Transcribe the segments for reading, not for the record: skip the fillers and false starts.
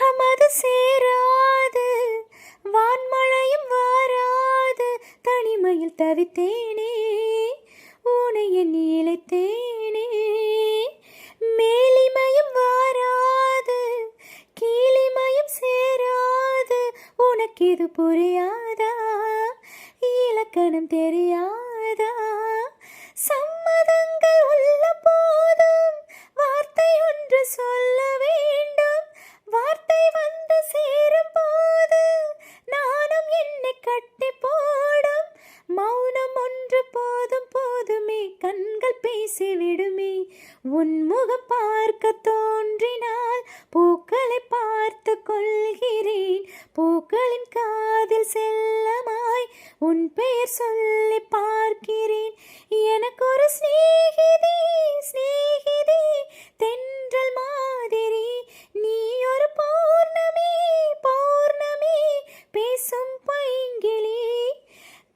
மோகமது சேராது வான்மழையும் வாராது தனிமையில் தவித்தேனே உனை எண்ணி இழைத்தேனே. மேலிமையும் வாராது கீழிமையும் சேராது உனக்கு இது புரியாதா இலக்கணம் தெரியாதா. சம்மதங்கள் உள்ள போதும் வார்த்தை ஒன்று சொல்ல வேண்டும். வார்த்தை வந்து சேரும் போது நானும் என்னை கட்டி போடும். மௌனம் ஒன்று போதும் போதுமே கண்கள் பேசிவிடுமே. உன் முகம் பார்க்க தோன்றினால் பூக்களை பார்த்து கொள்கிறேன். பூக்களின் காதில் செல்லமாய் உன் பெயர் சொல்லி பார்க்கிறேன். எனக்கு ஒரு சிநேகிதி சிநேகிதி தென்றல் மாதிரி. நீ ஒரு பௌர்ணமி பௌர்ணமி பேசும் பைங்கிளி.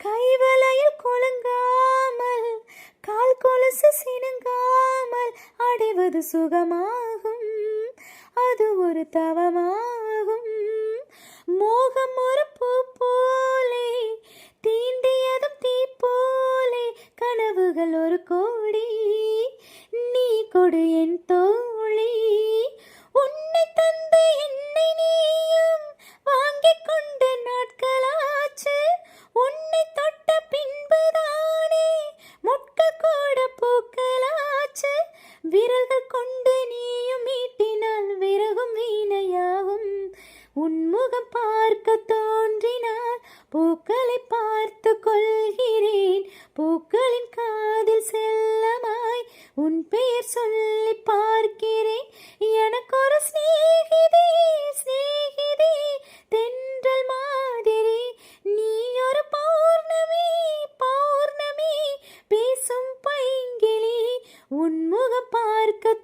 கைவளையில் கொலுங்காமல் கால் கொலுசு சினுங்காமல் அடைவது சுகமாகும். அது ஒரு தவமாகும். மோகம் ஒரு பூ போலே தீண்டியதும் தீ போலே கனவுகள் ஒரு கோடி. நீ கொடு என் தோழி. உன்னை தந்து என்னை நீயும் வாங்கிக் கொண்ட நாட்களாச்சு. உன்னை தொட்ட பின்புதானே முட்கள் கூட பூக்களாச்சு. விரல்கள் கொண்டு நீயும் மீட்டினால் விறகும் வீணையாகும். உன்முகம் பார்க்க தோன்றினால் பூக்களை பார்த்து கொள்கிறேன். பூக்களின் காதில் செல்லமாய் உன் பெயர் சொல்லி பார்க்கிறேன். எனக்கு ஒரு சிநேகிதி சிநேகிதி தென்றல் மாதிரி. நீ ஒரு பௌர்ணமி பௌர்ணமி பேசும் பைங்கிளி. உன் முகம் பார்க்க